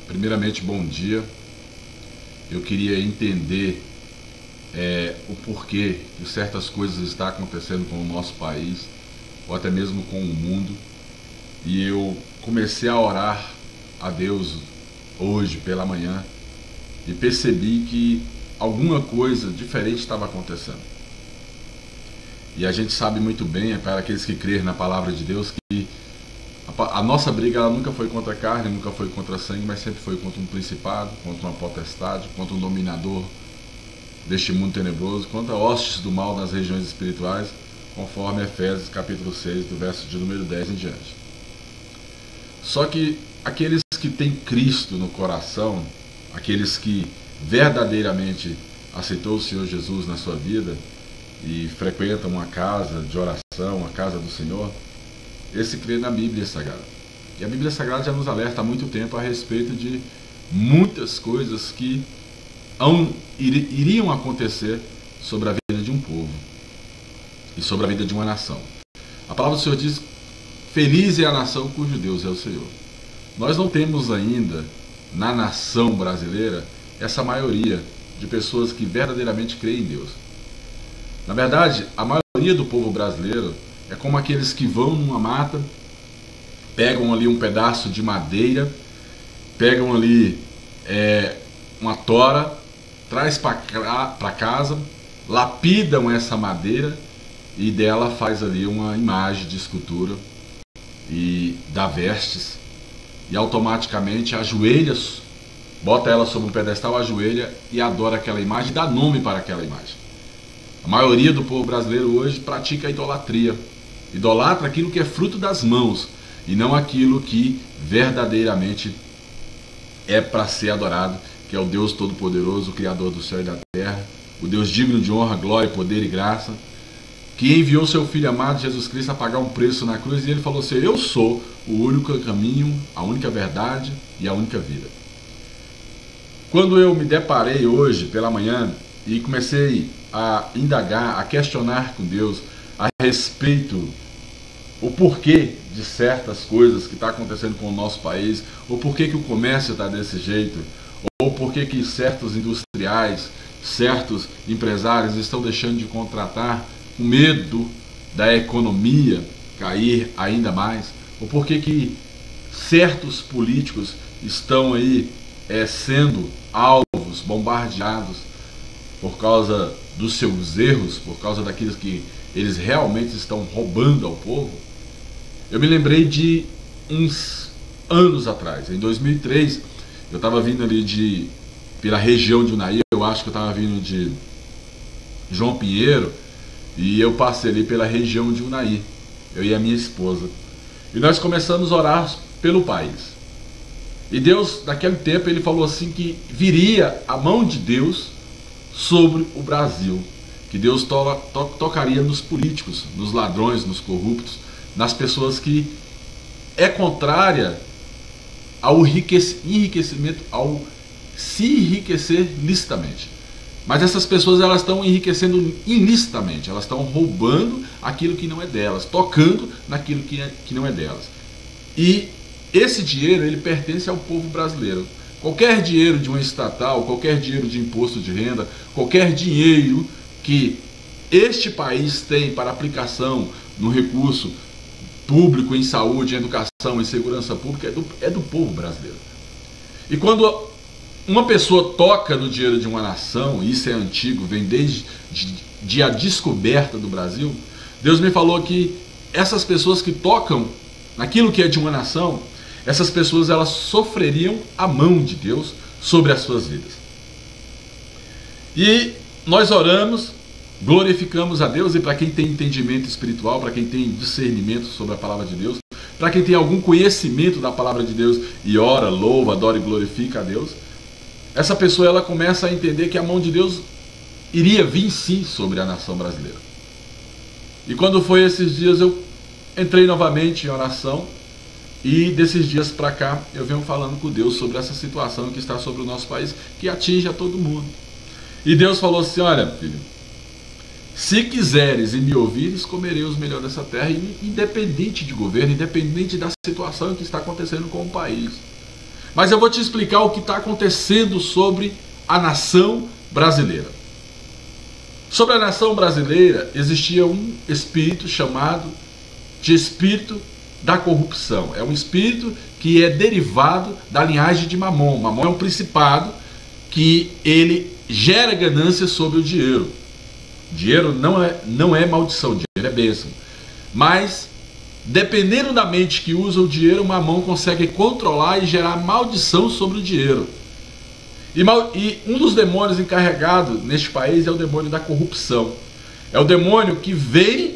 Primeiramente, bom dia. Eu queria entender o porquê de certas coisas estão acontecendo com o nosso país, ou até mesmo com o mundo. E eu comecei a orar a Deus hoje pela manhã e percebi que alguma coisa diferente estava acontecendo. E a gente sabe muito bem, para aqueles que creem na palavra de Deus, que a nossa briga ela nunca foi contra a carne, nunca foi contra sangue, mas sempre foi contra um principado, contra uma potestade, contra um dominador deste mundo tenebroso, contra hostes do mal nas regiões espirituais, conforme Efésios capítulo 6, do verso de número 10 em diante. Só que aqueles que têm Cristo no coração, aqueles que verdadeiramente aceitou o Senhor Jesus na sua vida e frequentam uma casa de oração, a casa do Senhor, esse crê na Bíblia Sagrada. E a Bíblia Sagrada já nos alerta há muito tempo a respeito de muitas coisas que iriam acontecer sobre a vida de um povo e sobre a vida de uma nação. A palavra do Senhor diz: feliz é a nação cujo Deus é o Senhor. Nós não temos ainda na nação brasileira essa maioria de pessoas que verdadeiramente creem em Deus. Na verdade, a maioria do povo brasileiro é como aqueles que vão numa mata, pegam ali um pedaço de madeira, pegam ali uma tora, traz para casa, lapidam essa madeira e dela faz ali uma imagem de escultura e dá vestes e automaticamente ajoelha, bota ela sobre um pedestal, ajoelha e adora aquela imagem, dá nome para aquela imagem. A maioria do povo brasileiro hoje pratica a idolatria. Idolatra aquilo que é fruto das mãos e não aquilo que verdadeiramente é para ser adorado, que é o Deus Todo-Poderoso, o Criador do céu e da terra, o Deus digno de honra, glória, poder e graça, que enviou seu Filho amado Jesus Cristo a pagar um preço na cruz, e ele falou assim: eu sou o único caminho, a única verdade e a única vida. Quando eu me deparei hoje pela manhã e comecei a indagar, a questionar com Deus a respeito o porquê de certas coisas que estão acontecendo com o nosso país, ou porquê que o comércio está desse jeito, ou porquê que certos industriais, certos empresários estão deixando de contratar com medo da economia cair ainda mais, ou porquê que certos políticos estão aí sendo alvos, bombardeados por causa dos seus erros, por causa daqueles que eles realmente estão roubando ao povo. Eu me lembrei de uns anos atrás, em 2003, eu estava vindo ali pela região de Unai, eu acho que eu estava vindo de João Pinheiro, e eu passei ali pela região de Unai, eu e a minha esposa. E nós começamos a orar pelo país. E Deus, naquele tempo, ele falou assim que viria a mão de Deus sobre o Brasil, que Deus tocaria nos políticos, nos ladrões, nos corruptos, nas pessoas que é contrária ao enriquecimento, ao se enriquecer licitamente. Mas essas pessoas elas estão enriquecendo ilicitamente, elas estão roubando aquilo que não é delas, tocando naquilo que não é delas. E esse dinheiro ele pertence ao povo brasileiro. Qualquer dinheiro de uma estatal, qualquer dinheiro de imposto de renda, qualquer dinheiro que este país tem para aplicação no recurso público, em saúde, em educação, em segurança pública, é do povo brasileiro. E quando uma pessoa toca no dinheiro de uma nação, isso é antigo, vem desde a descoberta do Brasil, Deus me falou que essas pessoas que tocam naquilo que é de uma nação, essas pessoas elas sofreriam a mão de Deus sobre as suas vidas. E nós oramos, glorificamos a Deus, e para quem tem entendimento espiritual, para quem tem discernimento sobre a palavra de Deus, para quem tem algum conhecimento da palavra de Deus e ora, louva, adora e glorifica a Deus, essa pessoa ela começa a entender que a mão de Deus iria vir sim sobre a nação brasileira. E quando foi esses dias eu entrei novamente em oração, e desses dias para cá eu venho falando com Deus sobre essa situação que está sobre o nosso país, que atinge a todo mundo. E Deus falou assim: olha, filho, se quiseres e me ouvires, comerei os melhores dessa terra, independente de governo, independente da situação que está acontecendo com o país. Mas eu vou te explicar o que está acontecendo sobre a nação brasileira. Sobre a nação brasileira existia um espírito chamado de espírito da corrupção. É um espírito que é derivado da linhagem de Mamon. Mamon é um principado que ele gera ganância sobre o dinheiro. Dinheiro não é maldição, dinheiro é bênção. Mas, dependendo da mente que usa o dinheiro, Mamon consegue controlar e gerar maldição sobre o dinheiro. E um dos demônios encarregados neste país é o demônio da corrupção. É o demônio que vem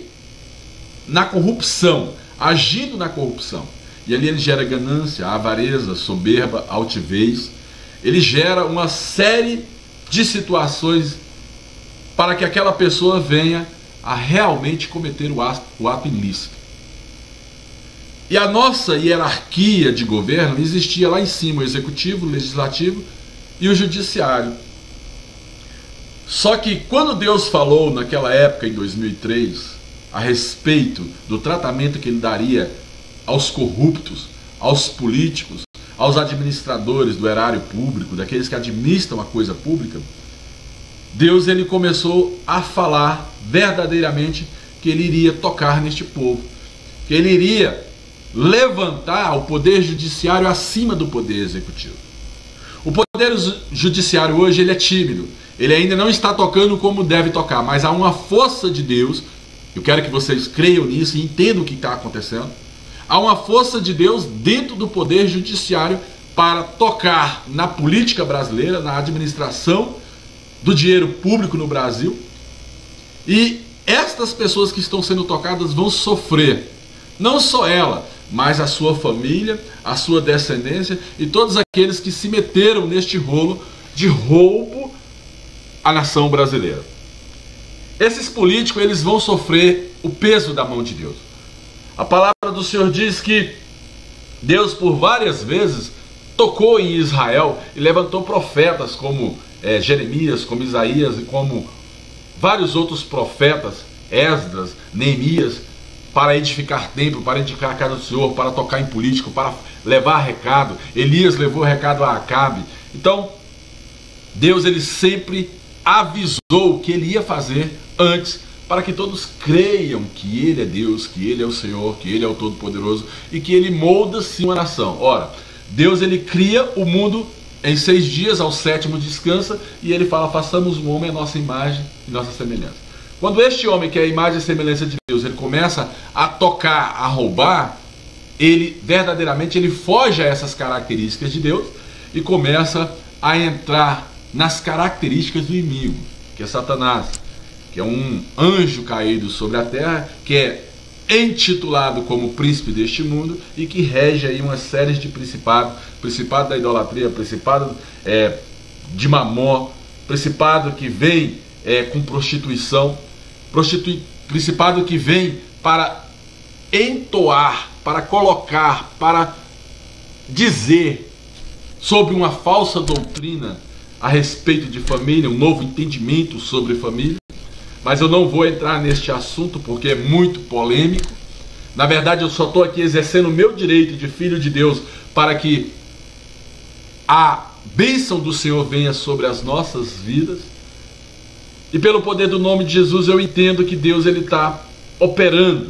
na corrupção, agindo na corrupção. E ali ele gera ganância, avareza, soberba, altivez. Ele gera uma série de situações para que aquela pessoa venha a realmente cometer o ato ilícito. E a nossa hierarquia de governo existia lá em cima, o executivo, o legislativo e o judiciário. Só que quando Deus falou naquela época, em 2003, a respeito do tratamento que ele daria aos corruptos, aos políticos, aos administradores do erário público, daqueles que administram a coisa pública, Deus ele começou a falar verdadeiramente que ele iria tocar neste povo, que ele iria levantar o poder judiciário acima do poder executivo. O poder judiciário hoje ele é tímido, ele ainda não está tocando como deve tocar, mas há uma força de Deus. Eu quero que vocês creiam nisso e entendam o que está acontecendo. Há uma força de Deus dentro do poder judiciário para tocar na política brasileira, na administração do dinheiro público no Brasil. E estas pessoas que estão sendo tocadas vão sofrer. Não só ela, mas a sua família, a sua descendência e todos aqueles que se meteram neste rolo de roubo à nação brasileira. Esses políticos eles vão sofrer o peso da mão de Deus. A palavra do Senhor diz que Deus por várias vezes tocou em Israel e levantou profetas como Jeremias, como Isaías e como vários outros profetas, Esdras, Neemias, para edificar templo, para edificar a casa do Senhor, para tocar em político, para levar recado. Elias levou recado a Acabe. Então, Deus ele sempre avisou o que ele ia fazer antes, para que todos creiam que ele é Deus, que ele é o Senhor, que ele é o Todo-Poderoso e que ele molda sim uma nação. Ora, Deus ele cria o mundo em 6 dias, ao 7º descansa, e ele fala, façamos um homem à nossa imagem e nossa semelhança. Quando este homem, que é a imagem e semelhança de Deus, ele começa a tocar, a roubar, ele verdadeiramente ele foge a essas características de Deus e começa a entrar nas características do inimigo, que é Satanás, que é um anjo caído sobre a terra, que é intitulado como príncipe deste mundo e que rege aí uma série de principados, principado da idolatria, principado de Mamon, principado que vem com prostituição, principado que vem para entoar, para colocar, para dizer sobre uma falsa doutrina a respeito de família, um novo entendimento sobre família. Mas eu não vou entrar neste assunto porque é muito polêmico. Na verdade, eu só estou aqui exercendo o meu direito de filho de Deus para que a bênção do Senhor venha sobre as nossas vidas. E pelo poder do nome de Jesus eu entendo que Deus ele está operando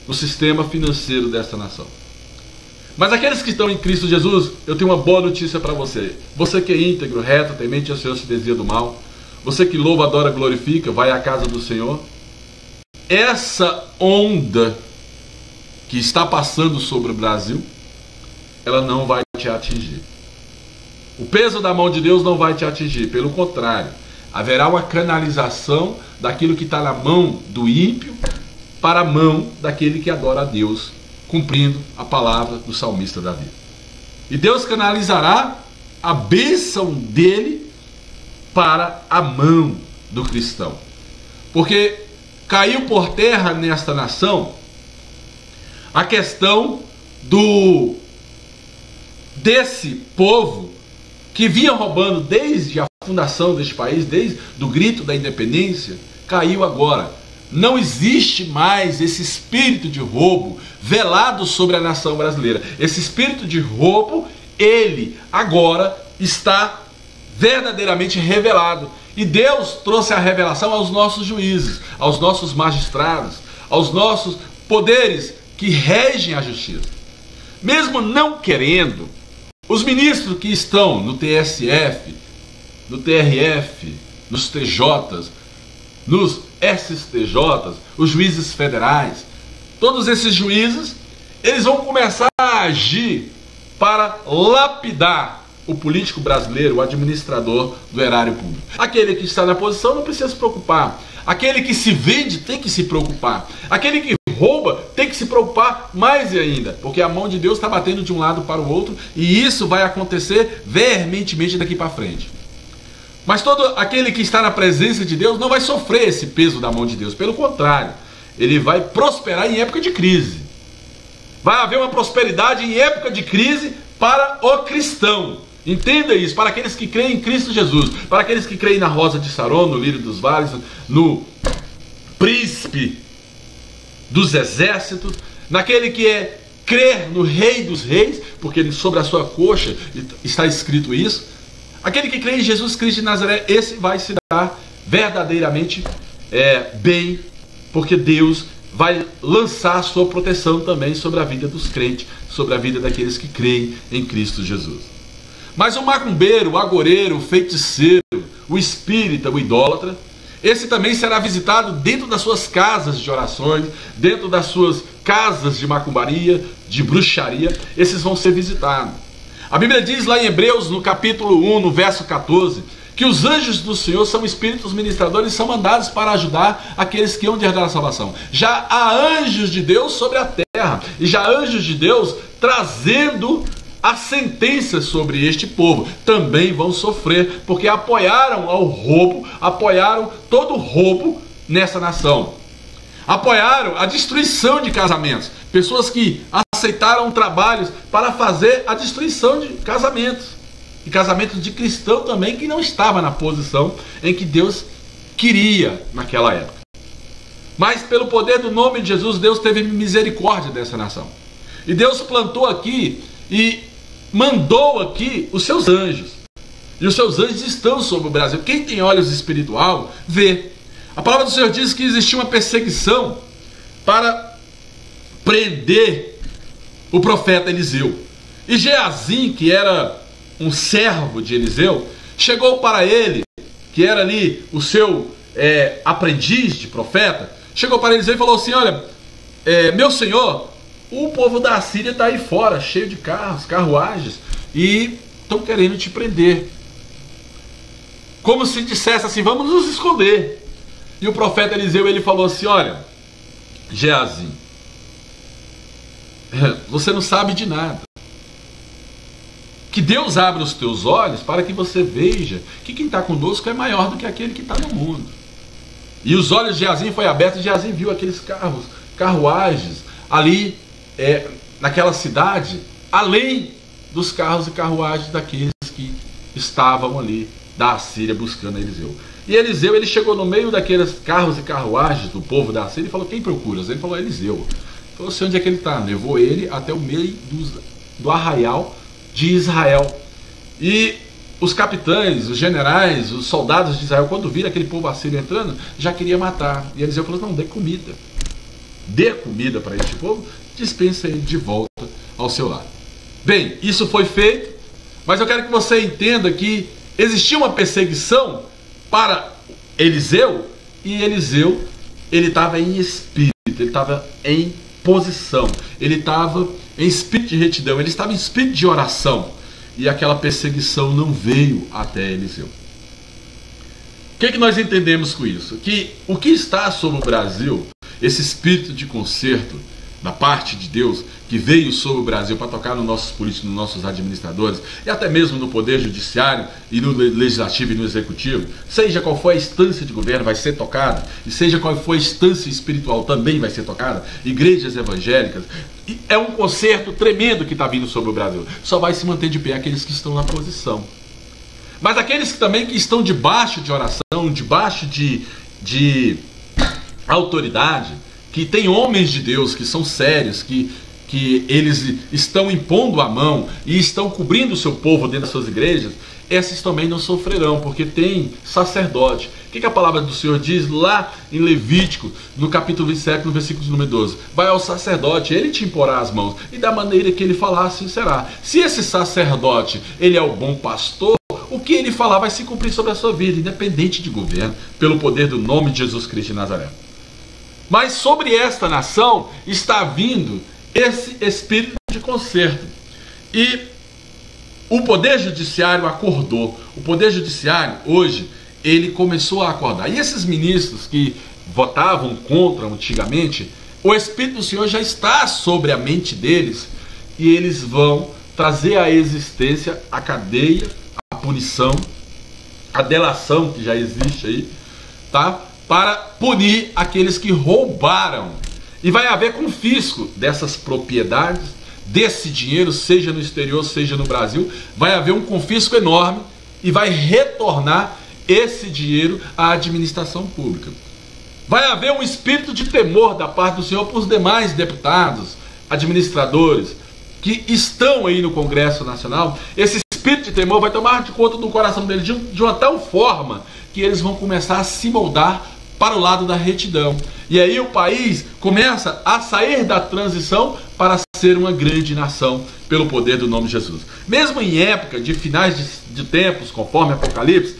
no sistema financeiro desta nação. Mas aqueles que estão em Cristo Jesus, eu tenho uma boa notícia para você. Você que é íntegro, reto, temente ao Senhor, se desvia do mal. Você que louva, adora, glorifica, vai à casa do Senhor. Essa onda que está passando sobre o Brasil, ela não vai te atingir. O peso da mão de Deus não vai te atingir. Pelo contrário, haverá uma canalização daquilo que está na mão do ímpio para a mão daquele que adora a Deus, cumprindo a palavra do salmista Davi. E Deus canalizará a bênção dele para a mão do cristão. Porque caiu por terra nesta nação a questão desse povo que vinha roubando desde a fundação deste país, desde o grito da independência, caiu agora. Não existe mais esse espírito de roubo velado sobre a nação brasileira. Esse espírito de roubo, ele agora está verdadeiramente revelado. E Deus trouxe a revelação aos nossos juízes, aos nossos magistrados, aos nossos poderes que regem a justiça. Mesmo não querendo, os ministros que estão no TSF, no TRF, nos TJs, nos STJs, os juízes federais, todos esses juízes, eles vão começar a agir para lapidar o político brasileiro, o administrador do erário público. Aquele que está na posição não precisa se preocupar. Aquele que se vende tem que se preocupar. Aquele que rouba tem que se preocupar mais ainda, porque a mão de Deus está batendo de um lado para o outro, e isso vai acontecer veementemente daqui para frente. Mas todo aquele que está na presença de Deus não vai sofrer esse peso da mão de Deus. Pelo contrário, ele vai prosperar em época de crise. Vai haver uma prosperidade em época de crise para o cristão. Entenda isso, para aqueles que creem em Cristo Jesus, para aqueles que creem na Rosa de Saron, no Lírio dos Vales, no Príncipe dos Exércitos, naquele que crer no Rei dos Reis, porque sobre a sua coxa está escrito isso. Aquele que crê em Jesus Cristo de Nazaré, esse vai se dar verdadeiramente bem, porque Deus vai lançar a sua proteção também sobre a vida dos crentes, sobre a vida daqueles que creem em Cristo Jesus. Mas o macumbeiro, o agoreiro, o feiticeiro, o espírita, o idólatra, esse também será visitado dentro das suas casas de orações, dentro das suas casas de macumbaria, de bruxaria, esses vão ser visitados. A Bíblia diz lá em Hebreus, no capítulo 1, no verso 14, que os anjos do Senhor são espíritos ministradores e são mandados para ajudar aqueles que hão de herdar a salvação. Já há anjos de Deus sobre a terra, e já há anjos de Deus trazendo a sentença sobre este povo. Também vão sofrer, porque apoiaram ao roubo, apoiaram todo o roubo nessa nação. Apoiaram a destruição de casamentos. Pessoas que aceitaram trabalhos para fazer a destruição de casamentos. E casamentos de cristão também, que não estava na posição em que Deus queria naquela época. Mas pelo poder do nome de Jesus, Deus teve misericórdia dessa nação. E Deus plantou aqui e mandou aqui os seus anjos. E os seus anjos estão sobre o Brasil. Quem tem olhos espiritual, vê. A palavra do Senhor diz que existia uma perseguição para prender o profeta Eliseu. E Geazim, que era um servo de Eliseu, chegou para ele, que era ali o seu aprendiz de profeta, chegou para Eliseu e falou assim: olha, meu senhor, o povo da Síria está aí fora, cheio de carros, carruagens, e estão querendo te prender. Como se dissesse assim: vamos nos esconder. E o profeta Eliseu, ele falou assim: olha, Geazim, você não sabe de nada. Que Deus abra os teus olhos para que você veja que quem está conosco é maior do que aquele que está no mundo. E os olhos de Geazim foi abertos, e Geazim viu aqueles carros, carruagens ali naquela cidade, além dos carros e carruagens daqueles que estavam ali da Assíria buscando Eliseu. E Eliseu, ele chegou no meio daqueles carros e carruagens do povo da Assíria e falou: quem procuras? Ele falou: Eliseu. Ele falou assim: onde é que ele está? Levou ele até o meio do arraial de Israel. E os capitães, os generais, os soldados de Israel, quando viram aquele povo assírio entrando, já queria matar. E Eliseu falou: não, dê comida. Dê comida para este povo, dispensa ele de volta ao seu lar. Bem, isso foi feito, mas eu quero que você entenda que existia uma perseguição para Eliseu, e Eliseu, ele estava em espírito, ele estava em posição, ele estava em espírito de retidão, ele estava em espírito de oração, e aquela perseguição não veio até Eliseu. O que nós entendemos com isso? Que o que está sobre o Brasil, esse espírito de conserto da parte de Deus, que veio sobre o Brasil para tocar nos nossos políticos, nos nossos administradores, e até mesmo no poder judiciário, e no legislativo e no executivo, seja qual for a instância de governo, vai ser tocada, e seja qual for a instância espiritual, também vai ser tocada, igrejas evangélicas. E é um conserto tremendo que está vindo sobre o Brasil. Só vai se manter de pé aqueles que estão na posição. Mas aqueles que também que estão debaixo de oração, debaixo de autoridade, que tem homens de Deus que são sérios, que que eles estão impondo a mão e estão cobrindo o seu povo dentro das suas igrejas, esses também não sofrerão, porque tem sacerdote. O que a palavra do Senhor diz lá em Levítico, no capítulo 27, no versículo número 12? Vai ao sacerdote, ele te imporá as mãos, e da maneira que ele falar, assim será. Se esse sacerdote, ele é o bom pastor, o que ele falar vai se cumprir sobre a sua vida, independente de governo, pelo poder do nome de Jesus Cristo de Nazaré. Mas sobre esta nação está vindo esse espírito de conserto. E o Poder Judiciário acordou. O Poder Judiciário, hoje, ele começou a acordar. E esses ministros que votavam contra antigamente, o Espírito do Senhor já está sobre a mente deles e eles vão trazer à existência a cadeia, a punição, a delação que já existe aí, tá? Para punir aqueles que roubaram. E vai haver confisco dessas propriedades, desse dinheiro, seja no exterior, seja no Brasil. Vai haver um confisco enorme e vai retornar esse dinheiro à administração pública. Vai haver um espírito de temor da parte do Senhor para os demais deputados, administradores, que estão aí no Congresso Nacional. Esse espírito de temor vai tomar de conta do coração deles de uma tal forma que eles vão começar a se moldar para o lado da retidão. E aí o país começa a sair da transição para ser uma grande nação pelo poder do nome de Jesus. Mesmo em época de finais de tempos, conforme Apocalipse,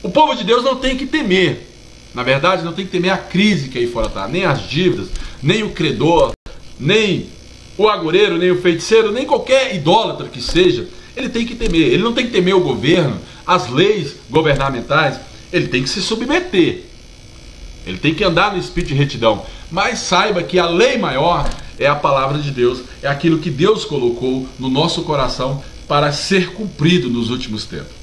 o povo de Deus não tem que temer. Na verdade, não tem que temer a crise que aí fora está, nem as dívidas, nem o credor, nem o agoureiro, nem o feiticeiro, nem qualquer idólatra que seja. Ele tem que temer. Ele não tem que temer o governo, as leis governamentais. Ele tem que se submeter. Ele tem que andar no espírito de retidão. Mas saiba que a lei maior é a palavra de Deus, é aquilo que Deus colocou no nosso coração para ser cumprido nos últimos tempos.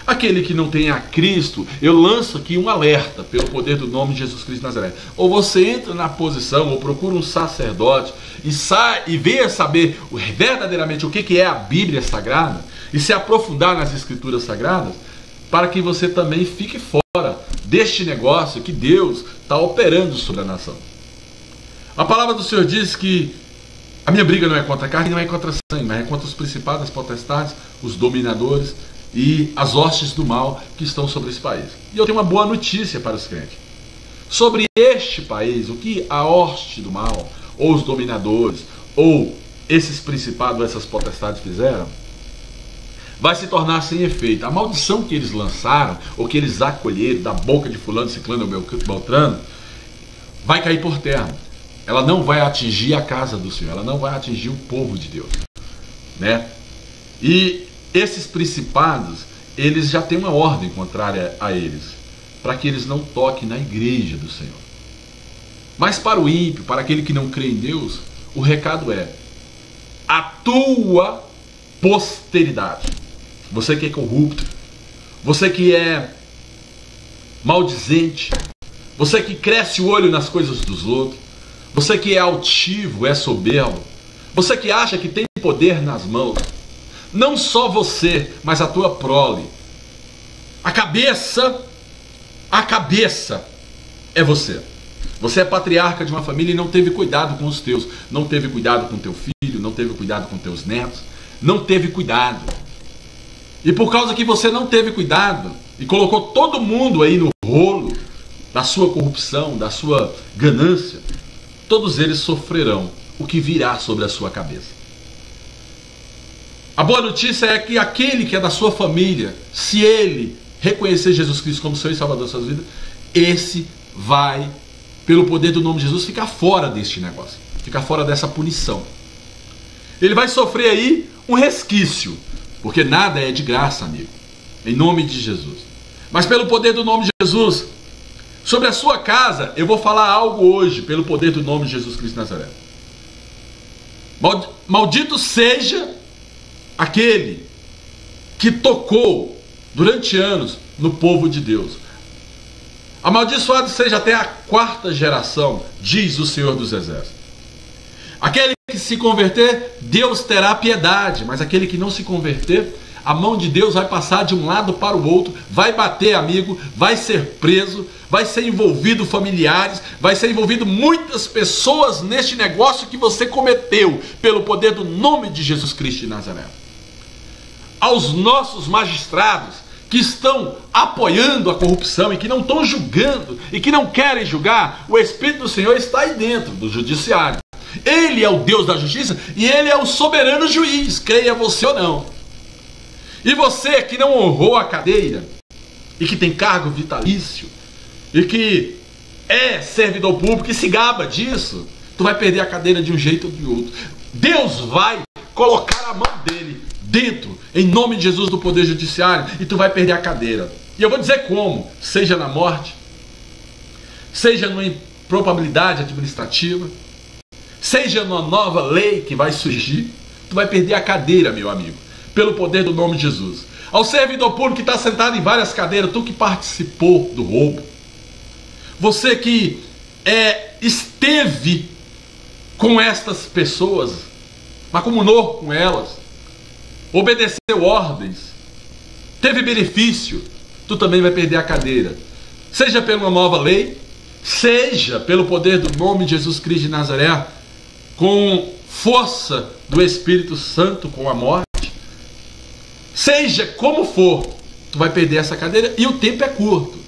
Aquele que não tem a Cristo, eu lanço aqui um alerta pelo poder do nome de Jesus Cristo de Nazaré. Ou você entra na posição, ou procura um sacerdote e venha saber verdadeiramente o que é a Bíblia Sagrada e se aprofundar nas Escrituras Sagradas, para que você também fique fora deste negócio que Deus está operando sobre a nação. A palavra do Senhor diz que a minha briga não é contra a carne, não é contra a sangue, mas é contra os principados, as potestades, os dominadores e as hostes do mal que estão sobre esse país. E eu tenho uma boa notícia para os crentes. Sobre este país, o que a hoste do mal, ou os dominadores, ou esses principados, essas potestades fizeram, vai se tornar sem efeito. A maldição que eles lançaram, ou que eles acolheram da boca de fulano, ciclano ou beltrano, vai cair por terra. Ela não vai atingir a casa do Senhor, ela não vai atingir o povo de Deus, né? E esses principados, eles já têm uma ordem contrária a eles, para que eles não toquem na igreja do Senhor. Mas para o ímpio, para aquele que não crê em Deus, o recado é: a tua posteridade, você que é corrupto, você que é maldizente, você que cresce o olho nas coisas dos outros, você que é altivo, é soberbo, você que acha que tem poder nas mãos, não só você, mas a tua prole, a cabeça é você. Você é patriarca de uma família e não teve cuidado com os teus, não teve cuidado com teu filho, não teve cuidado com teus netos, não teve cuidado. E por causa que você não teve cuidado e colocou todo mundo aí no rolo da sua corrupção, da sua ganância, todos eles sofrerão o que virá sobre a sua cabeça. A boa notícia é que aquele que é da sua família, se ele reconhecer Jesus Cristo como Senhor e Salvador das suas vidas, esse vai, pelo poder do nome de Jesus, ficar fora deste negócio, ficar fora dessa punição. Ele vai sofrer aí um resquício, porque nada é de graça, amigo, em nome de Jesus. Mas pelo poder do nome de Jesus, sobre a sua casa, eu vou falar algo hoje, pelo poder do nome de Jesus Cristo de Nazaré. Maldito seja aquele que tocou durante anos no povo de Deus. Amaldiçoado seja até a 4ª geração, diz o Senhor dos Exércitos. Aquele que se converter, Deus terá piedade, mas aquele que não se converter, a mão de Deus vai passar de um lado para o outro, vai bater amigo, vai ser preso, vai ser envolvido familiares, vai ser envolvido muitas pessoas neste negócio que você cometeu, pelo poder do nome de Jesus Cristo de Nazaré. Aos nossos magistrados que estão apoiando a corrupção e que não estão julgando e que não querem julgar, o Espírito do Senhor está aí dentro do judiciário. Ele é o Deus da justiça e Ele é o soberano juiz, creia você ou não. E você que não honrou a cadeia e que tem cargo vitalício e que é servidor público e se gaba disso, tu vai perder a cadeira de um jeito ou de outro. Deus vai colocar a mão dele dentro, em nome de Jesus, do poder judiciário, e tu vai perder a cadeira. E eu vou dizer como: seja na morte, seja numa improbabilidade administrativa, seja numa nova lei que vai surgir, tu vai perder a cadeira, meu amigo, pelo poder do nome de Jesus. Ao servidor público que está sentado em várias cadeiras, tu que participou do roubo, você que esteve com estas pessoas, macumunou com elas, obedeceu ordens, teve benefício, tu também vai perder a cadeira. Seja pela nova lei, seja pelo poder do nome de Jesus Cristo de Nazaré, com força do Espírito Santo, com a morte, seja como for, tu vai perder essa cadeira e o tempo é curto.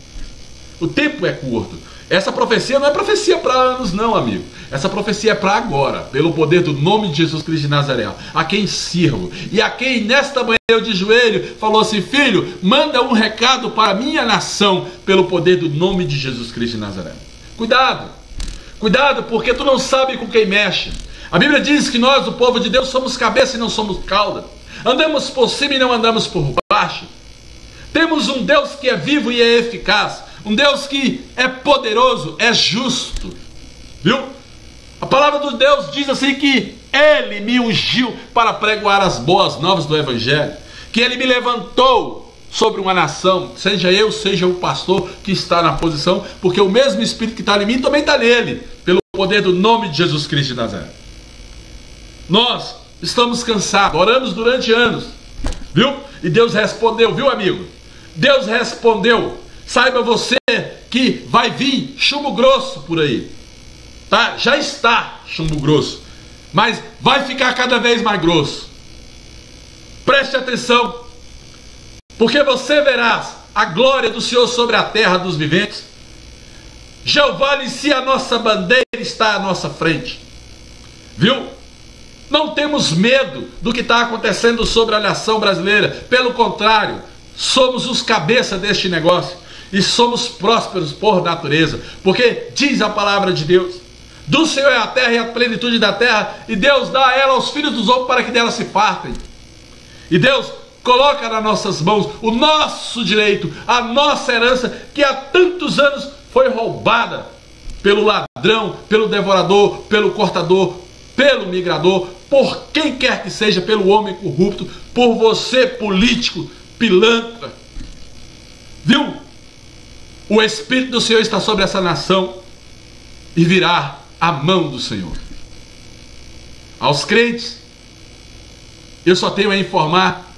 O tempo é curto. Essa profecia não é profecia para anos não, amigo. Essa profecia é para agora, pelo poder do nome de Jesus Cristo de Nazaré, a quem sirvo e a quem nesta manhã eu de joelho falou assim: filho, manda um recado para a minha nação, pelo poder do nome de Jesus Cristo de Nazaré. Cuidado, cuidado, porque tu não sabe com quem mexe. A Bíblia diz que nós, o povo de Deus, somos cabeça e não somos cauda. Andamos por cima e não andamos por baixo. Temos um Deus que é vivo e é eficaz. Um Deus que é poderoso, é justo. Viu? A palavra de Deus diz assim que Ele me ungiu para pregoar as boas novas do Evangelho. Que Ele me levantou sobre uma nação, seja eu, seja o pastor que está na posição, porque o mesmo Espírito que está em mim também está nele, pelo poder do nome de Jesus Cristo de Nazaré. Nós estamos cansados, oramos durante anos, viu? E Deus respondeu, viu, amigo? Deus respondeu. Saiba você que vai vir chumbo grosso por aí, tá? Já está chumbo grosso, mas vai ficar cada vez mais grosso. Preste atenção, porque você verás a glória do Senhor sobre a terra dos viventes. Jeová em si, a nossa bandeira, está à nossa frente, viu? Não temos medo do que está acontecendo sobre a nação brasileira, pelo contrário, somos os cabeças deste negócio. E somos prósperos por natureza, porque diz a palavra de Deus: do Senhor é a terra e a plenitude da terra, e Deus dá ela aos filhos dos homens para que dela se fartem. E Deus coloca nas nossas mãos o nosso direito, a nossa herança, que há tantos anos foi roubada pelo ladrão, pelo devorador, pelo cortador, pelo migrador, por quem quer que seja, pelo homem corrupto, por você, político, pilantra. Viu? O Espírito do Senhor está sobre essa nação e virá a mão do Senhor. Aos crentes, eu só tenho a informar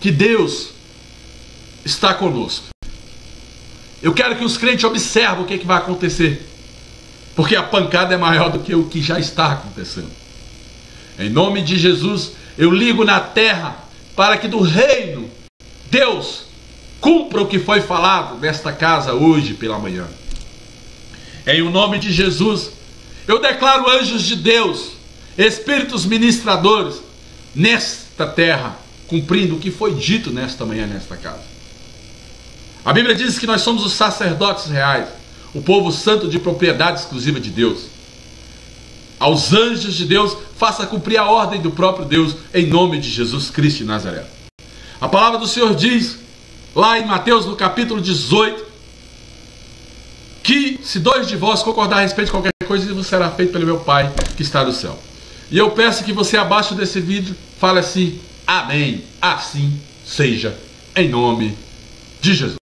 que Deus está conosco. Eu quero que os crentes observem o que vai acontecer, porque a pancada é maior do que o que já está acontecendo. Em nome de Jesus, eu ligo na terra para que do reino, Deus cumpra o que foi falado nesta casa hoje pela manhã. Em o nome de Jesus, eu declaro anjos de Deus, espíritos ministradores, nesta terra, cumprindo o que foi dito nesta manhã, nesta casa. A Bíblia diz que nós somos os sacerdotes reais, o povo santo de propriedade exclusiva de Deus. Aos anjos de Deus, faça cumprir a ordem do próprio Deus, em nome de Jesus Cristo de Nazaré. A palavra do Senhor diz, lá em Mateus, no capítulo 18, que se dois de vós concordar a respeito de qualquer coisa, isso será feito pelo meu Pai que está no céu. E eu peço que você, abaixo desse vídeo, fale assim: amém, assim seja, em nome de Jesus.